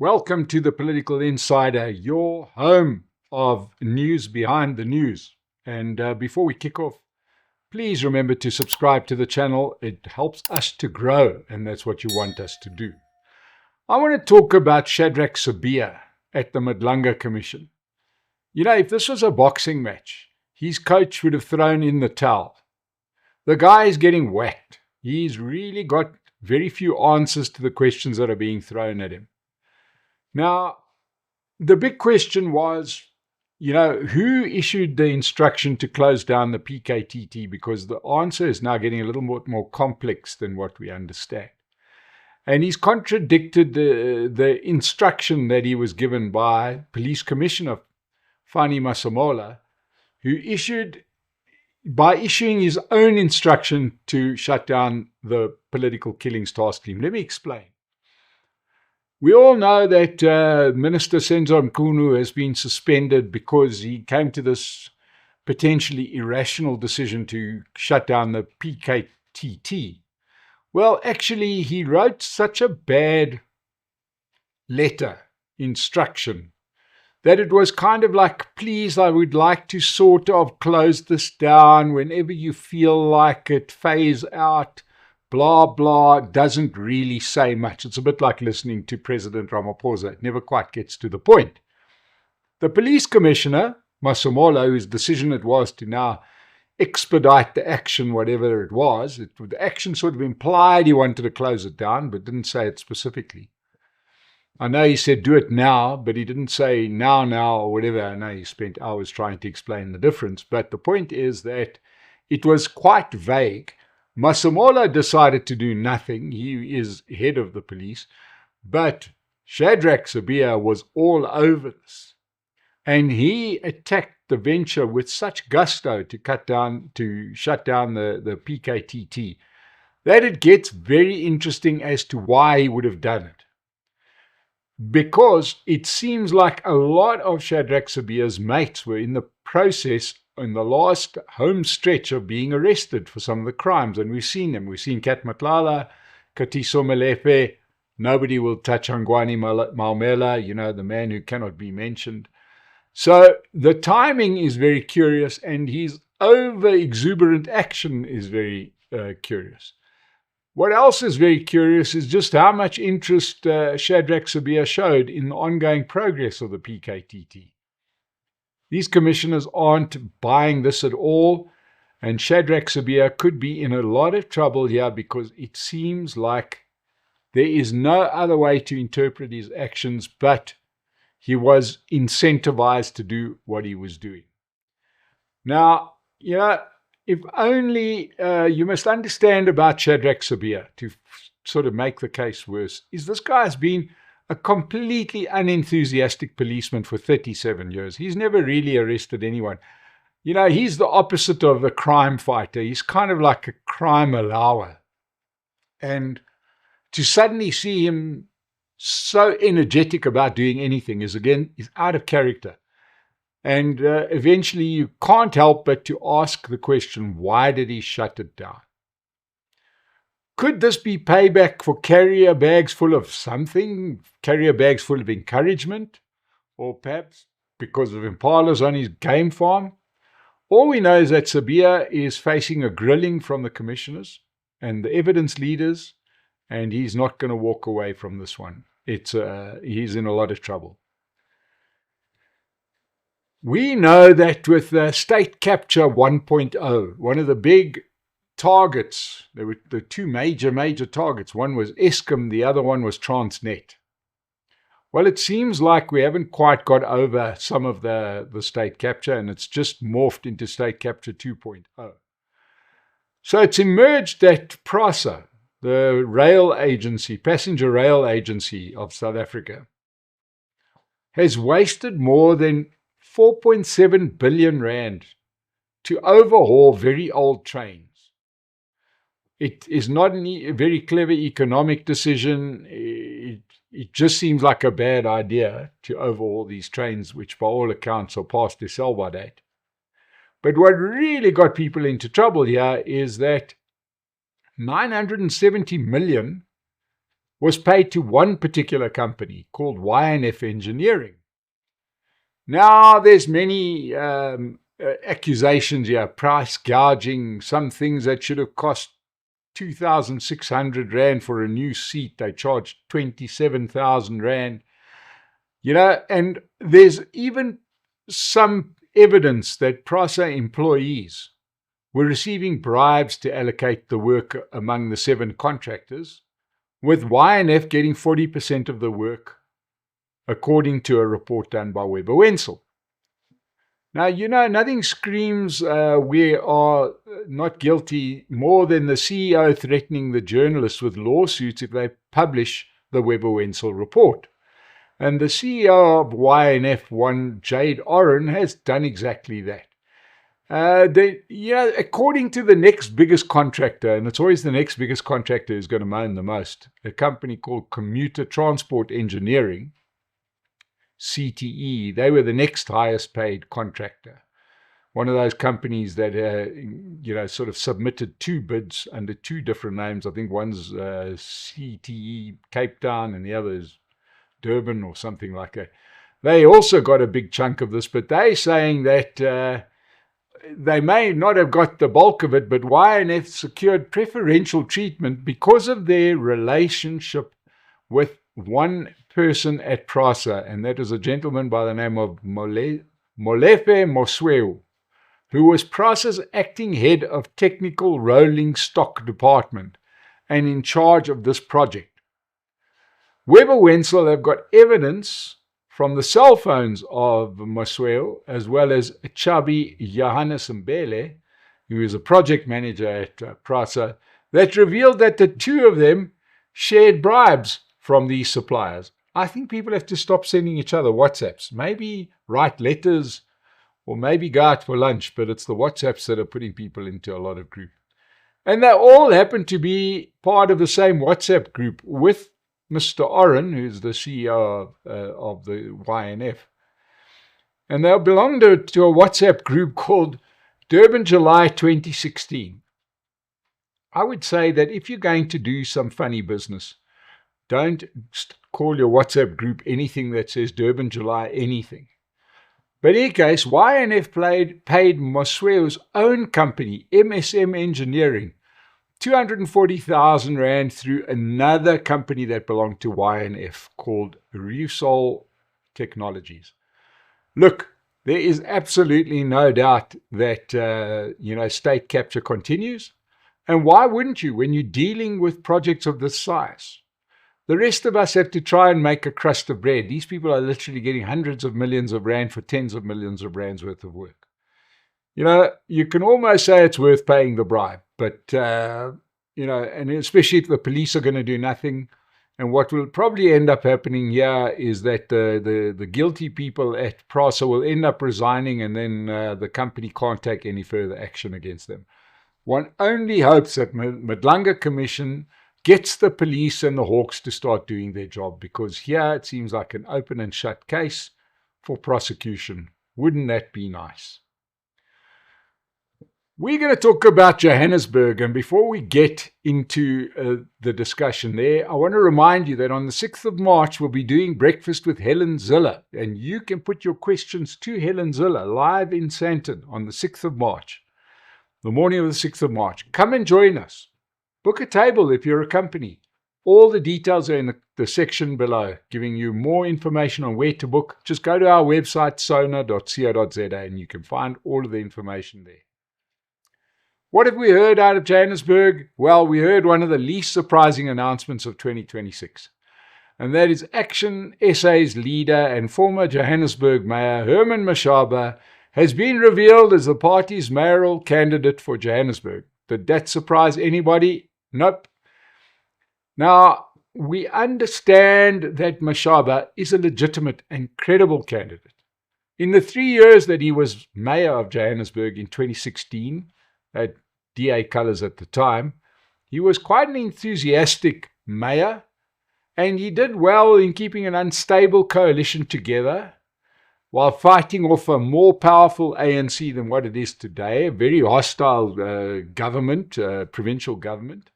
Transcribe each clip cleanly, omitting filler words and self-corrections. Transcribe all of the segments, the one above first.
Welcome to the Political Insider, your home of news behind the news. And before we kick off, please remember to subscribe to the channel. It helps us to grow, and that's what you want us to do. I want to talk about Shadrack Sibiya at the Madlanga Commission. You know, if this was a boxing match, his coach would have thrown in the towel. The guy is getting whacked. He's really got very few answers to the questions that are being thrown at him. Now, the big question was, who issued the instruction to close down the PKTT? Because the answer is now getting a little more complex than what we understand. And he's contradicted the instruction that he was given by Police Commissioner Fani Masemola, who by issuing his own instruction to shut down the political killings task team. Let me explain. We all know that Minister Senzo Mchunu has been suspended because he came to this potentially irrational decision to shut down the PKTT. Well, actually, he wrote such a bad instruction, that it was kind of like, please, I would like to sort of close this down whenever you feel like it, phase out. Blah, blah, doesn't really say much. It's a bit like listening to President Ramaphosa. It never quite gets to the point. The police commissioner, Masemola, whose decision it was to now expedite the action, whatever it was, the action sort of implied he wanted to close it down, but didn't say it specifically. I know he said do it now, but he didn't say now, or whatever. I know he spent hours trying to explain the difference. But the point is that it was quite vague. Masemola decided to do nothing. He is head of the police. But Shadrack Sibiya was all over this. And he attacked the venture with such gusto to shut down the PKTT that it gets very interesting as to why he would have done it. Because it seems like a lot of Shadrack Sibiya's mates were in the process in the last home stretch of being arrested for some of the crimes. And we've seen them. We've seen Kat Matlala, Katiso Molefe. Nobody will touch Hangwani Maumela, the man who cannot be mentioned. So the timing is very curious, and his over-exuberant action is very curious. What else is very curious is just how much interest Shadrack Sibiya showed in the ongoing progress of the PKTT. These commissioners aren't buying this at all, and Shadrack Sibiya could be in a lot of trouble here because it seems like there is no other way to interpret his actions, but he was incentivized to do what he was doing. Now, if only you must understand about Shadrack Sibiya to sort of make the case worse, is this guy has been a completely unenthusiastic policeman for 37 years. He's never really arrested anyone. He's the opposite of a crime fighter. He's kind of like a crime allower. And to suddenly see him so energetic about doing anything is out of character. And eventually you can't help but to ask the question, why did he shut it down? Could this be payback for carrier bags full of something, carrier bags full of encouragement, or perhaps because of impalas on his game farm? All we know is that Sibiya is facing a grilling from the commissioners and the evidence leaders, and he's not going to walk away from this one. He's in a lot of trouble. We know that with State Capture 1.0, one of the big targets, there were the two major targets. One was Eskom, the other one was Transnet. Well, it seems like we haven't quite got over some of the state capture, and it's just morphed into State Capture 2.0. So it's emerged that PRASA, the rail agency, passenger rail agency of South Africa, has wasted more than 4.7 billion rand to overhaul very old trains. It is not a very clever economic decision. It just seems like a bad idea to overhaul these trains, which by all accounts are past their sell-by date. But what really got people into trouble here is that 970 million was paid to one particular company called YNF Engineering. Now, there's many accusations here, price gouging, some things that should have cost 2,600 Rand for a new seat, they charged 27,000 Rand. And there's even some evidence that PRASA employees were receiving bribes to allocate the work among the 7 contractors, with YNF getting 40% of the work, according to a report done by Weber Wenzel. Now, nothing screams we are not guilty more than the CEO threatening the journalists with lawsuits if they publish the Weber Wenzel report. And the CEO of YNF, Jade Oren, has done exactly that. According to the next biggest contractor, and it's always the next biggest contractor who's going to moan the most, a company called Commuter Transport Engineering, CTE, they were the next highest paid contractor. One of those companies that, sort of submitted 2 bids under 2 different names. I think one's CTE Cape Town and the other is Durban or something like that. They also got a big chunk of this, but they're saying that they may not have got the bulk of it, but YNF secured preferential treatment because of their relationship with one person at PRASA, and that is a gentleman by the name of Molefe Mosweu, who was PRASA's acting head of technical rolling stock department and in charge of this project. Weber Wenzel have got evidence from the cell phones of Mosweu, as well as Chabi Johannes Mbele, who is a project manager at PRASA, that revealed that the 2 of them shared bribes from these suppliers. I think people have to stop sending each other WhatsApps. Maybe write letters or maybe go out for lunch, but it's the WhatsApps that are putting people into a lot of grief. And they all happen to be part of the same WhatsApp group with Mr. Oren, who's the CEO of the YNF. And they belong to a WhatsApp group called Durban July 2016. I would say that if you're going to do some funny business, don't call your WhatsApp group anything that says Durban July anything. But in any case, YNF paid Mosweu's own company, MSM Engineering, 240,000 Rand through another company that belonged to YNF called Rusol Technologies. Look, there is absolutely no doubt that state capture continues. And why wouldn't you when you're dealing with projects of this size? The rest of us have to try and make a crust of bread. These people are literally getting hundreds of millions of Rand for tens of millions of Rands worth of work. You can almost say it's worth paying the bribe, but, and especially if the police are going to do nothing. And what will probably end up happening here is that the guilty people at PRASA will end up resigning, and then the company can't take any further action against them. One only hopes that Madlanga Commission gets the police and the hawks to start doing their job, because here it seems like an open and shut case for prosecution. Wouldn't that be nice? We're going to talk about Johannesburg, and before we get into the discussion there, I want to remind you that on the 6th of March, we'll be doing Breakfast with Helen Ziller, and you can put your questions to Helen Ziller live in Sandton on the 6th of March, the morning of the 6th of March. Come and join us. Book a table if you're a company. All the details are in the section below, giving you more information on where to book. Just go to our website, sona.co.za, and you can find all of the information there. What have we heard out of Johannesburg? Well, we heard one of the least surprising announcements of 2026. And that is Action SA's leader and former Johannesburg Mayor Herman Mashaba has been revealed as the party's mayoral candidate for Johannesburg. Did that surprise anybody? Nope. Now, we understand that Mashaba is a legitimate and credible candidate. In the 3 years that he was mayor of Johannesburg in 2016, at DA colours at the time, he was quite an enthusiastic mayor, and he did well in keeping an unstable coalition together while fighting off a more powerful ANC than what it is today, a very hostile government, provincial government.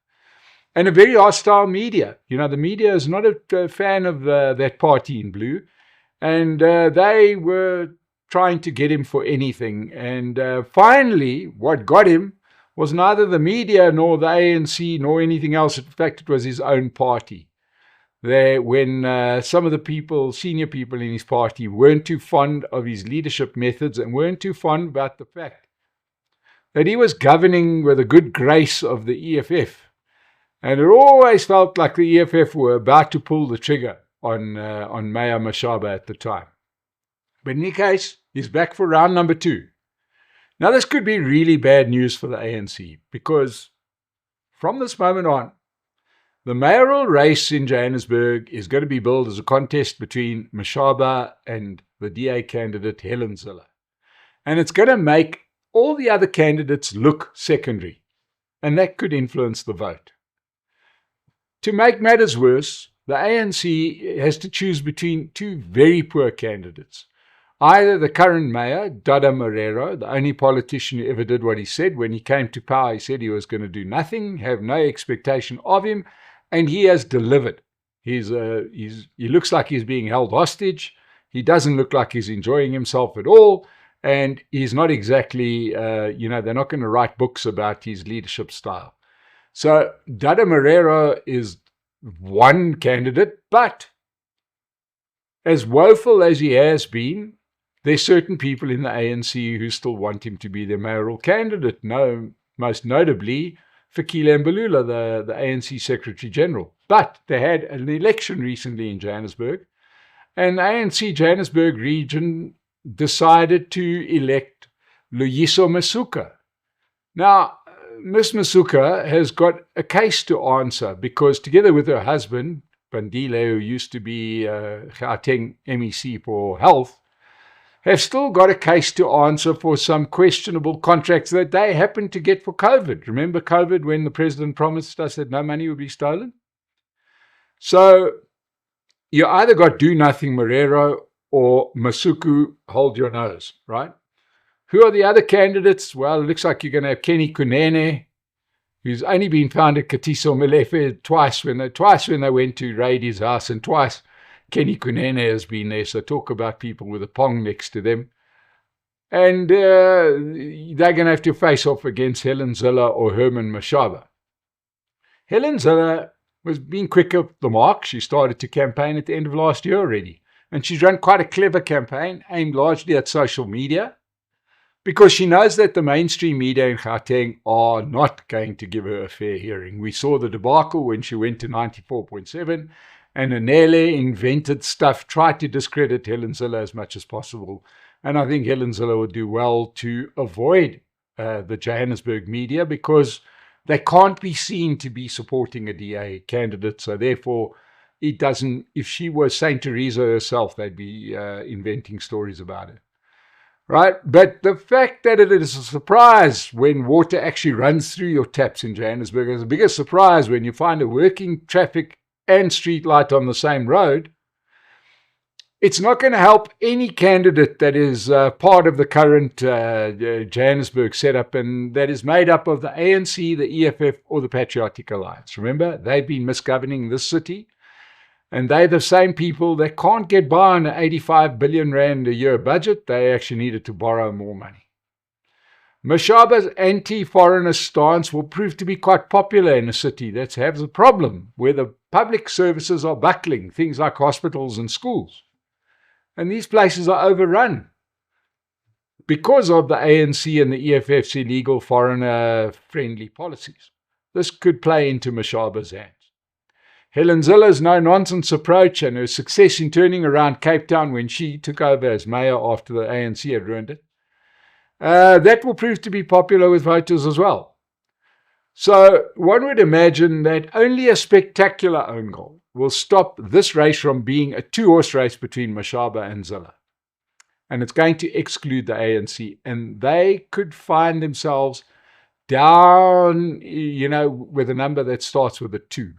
and a very hostile media. The media is not a fan of that party in blue, and they were trying to get him for anything. And finally, what got him was neither the media nor the ANC nor anything else. In fact, it was his own party. When some of the people, senior people in his party, weren't too fond of his leadership methods and weren't too fond about the fact that he was governing with the good grace of the EFF. And it always felt like the EFF were about to pull the trigger on Mayor Mashaba at the time. But in any case, he's back for round number 2. Now, this could be really bad news for the ANC, because from this moment on, the mayoral race in Johannesburg is going to be billed as a contest between Mashaba and the DA candidate Helen Zille. And it's going to make all the other candidates look secondary, and that could influence the vote. To make matters worse, the ANC has to choose between 2 very poor candidates. Either the current mayor, Dada Marero, the only politician who ever did what he said. When he came to power, he said he was going to do nothing, have no expectation of him, and he has delivered. He looks like he's being held hostage. He doesn't look like he's enjoying himself at all, and he's not exactly, they're not going to write books about his leadership style. So Dada Marero is one candidate, but as woeful as he has been, there's certain people in the ANC who still want him to be their mayoral candidate. Most notably, Fikile Mbalula, the ANC Secretary General. But they had an election recently in Johannesburg, and the ANC Johannesburg region decided to elect Loyiso Masuka. Now, Ms. Masuka has got a case to answer, because together with her husband, Bandile, who used to be Gauteng MEC for Health, have still got a case to answer for some questionable contracts that they happened to get for COVID. Remember COVID, when the president promised us that no money would be stolen? So you either got do nothing Marero or Masuku, hold your nose, right? Who are the other candidates? Well, it looks like you're going to have Kenny Kunene, who's only been found at Katiso Melefe twice when they went to raid his house, and twice Kenny Kunene has been there. So talk about people with a pong next to them. And they're going to have to face off against Helen Zille or Herman Mashaba. Helen Zille was being quick up the mark. She started to campaign at the end of last year already. And she's run quite a clever campaign aimed largely at social media, because she knows that the mainstream media in Gauteng are not going to give her a fair hearing. We saw the debacle when she went to 94.7, and Anele invented stuff, tried to discredit Helen Zille as much as possible. And I think Helen Zille would do well to avoid the Johannesburg media, because they can't be seen to be supporting a DA candidate. So therefore, it doesn't, if she was Saint Teresa herself, they'd be inventing stories about it. Right? But the fact that it is a surprise when water actually runs through your taps in Johannesburg is a bigger surprise when you find a working traffic and street light on the same road. It's not going to help any candidate that is part of the current Johannesburg setup, and that is made up of the ANC, the EFF, or the Patriotic Alliance. Remember, they've been misgoverning this city. And they're the same people that can't get by on an 85 billion rand a year budget. They actually needed to borrow more money. Mashaba's anti-foreigner stance will prove to be quite popular in a city that has a problem where the public services are buckling, things like hospitals and schools. And these places are overrun because of the ANC and the EFF's illegal foreigner-friendly policies. This could play into Mashaba's hands. Helen Zille's no-nonsense approach and her success in turning around Cape Town when she took over as mayor after the ANC had ruined it, that will prove to be popular with voters as well. So one would imagine that only a spectacular own goal will stop this race from being a two-horse race between Mashaba and Zille. And it's going to exclude the ANC. And they could find themselves down, with a number that starts with a 2.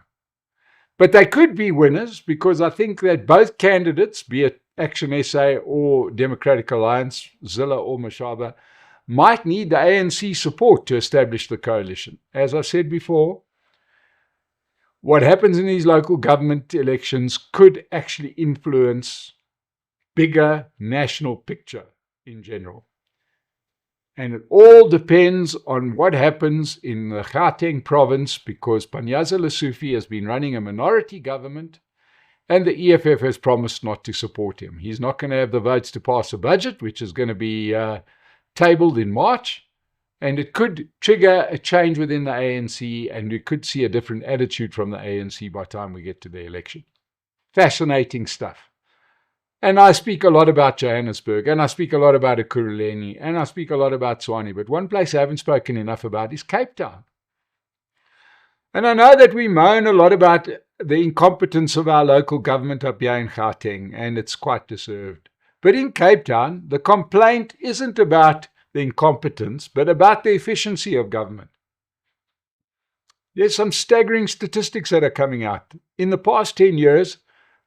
But they could be winners, because I think that both candidates, be it Action SA or Democratic Alliance, Zille or Mashaba, might need the ANC support to establish the coalition. As I said before, what happens in these local government elections could actually influence bigger national picture in general. And it all depends on what happens in the Gauteng province, because Panyaza Lesufi has been running a minority government and the EFF has promised not to support him. He's not going to have the votes to pass a budget, which is going to be tabled in March. And it could trigger a change within the ANC, and we could see a different attitude from the ANC by the time we get to the election. Fascinating stuff. And I speak a lot about Johannesburg, and I speak a lot about Ekurhuleni, and I speak a lot about Tshwane, but one place I haven't spoken enough about is Cape Town. And I know that we moan a lot about the incompetence of our local government up here in Gauteng, and it's quite deserved. But in Cape Town, the complaint isn't about the incompetence, but about the efficiency of government. There's some staggering statistics that are coming out. In the past 10 years,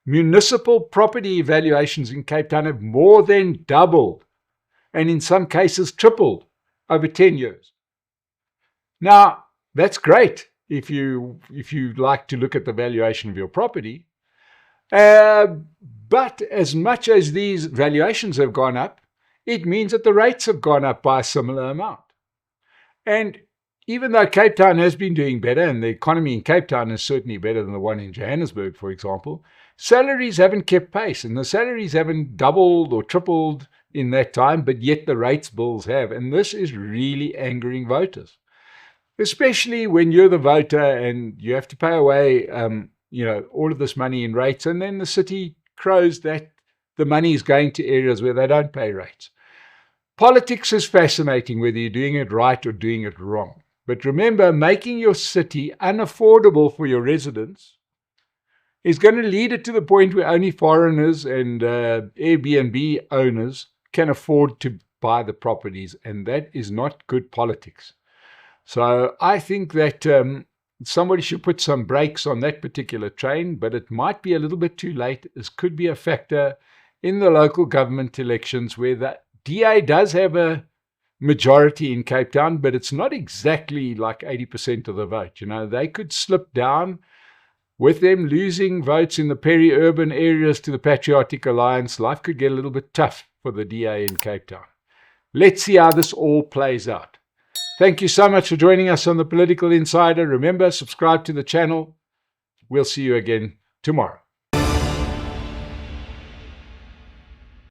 municipal property evaluations in Cape Town have more than doubled, and in some cases tripled, over 10 years. Now, that's great if you like to look at the valuation of your property. But as much as these valuations have gone up, it means that the rates have gone up by a similar amount. And even though Cape Town has been doing better, and the economy in Cape Town is certainly better than the one in Johannesburg, for example, salaries haven't kept pace, and the salaries haven't doubled or tripled in that time, but yet the rates bills have. And this is really angering voters, especially when you're the voter and you have to pay away all of this money in rates, and then the city crows that the money is going to areas where they don't pay rates. Politics is fascinating, whether you're doing it right or doing it wrong. But remember, making your city unaffordable for your residents is going to lead it to the point where only foreigners and Airbnb owners can afford to buy the properties, and that is not good politics. So I think that somebody should put some brakes on that particular train, but it might be a little bit too late. This could be a factor in the local government elections where the DA does have a majority in Cape Town, but it's not exactly like 80% of the vote. They could slip down with them losing votes in the peri-urban areas to the Patriotic Alliance. Life could get a little bit tough for the DA in Cape Town. Let's see how this all plays out. Thank you so much for joining us on The Political Insider. Remember, subscribe to the channel. We'll see you again tomorrow.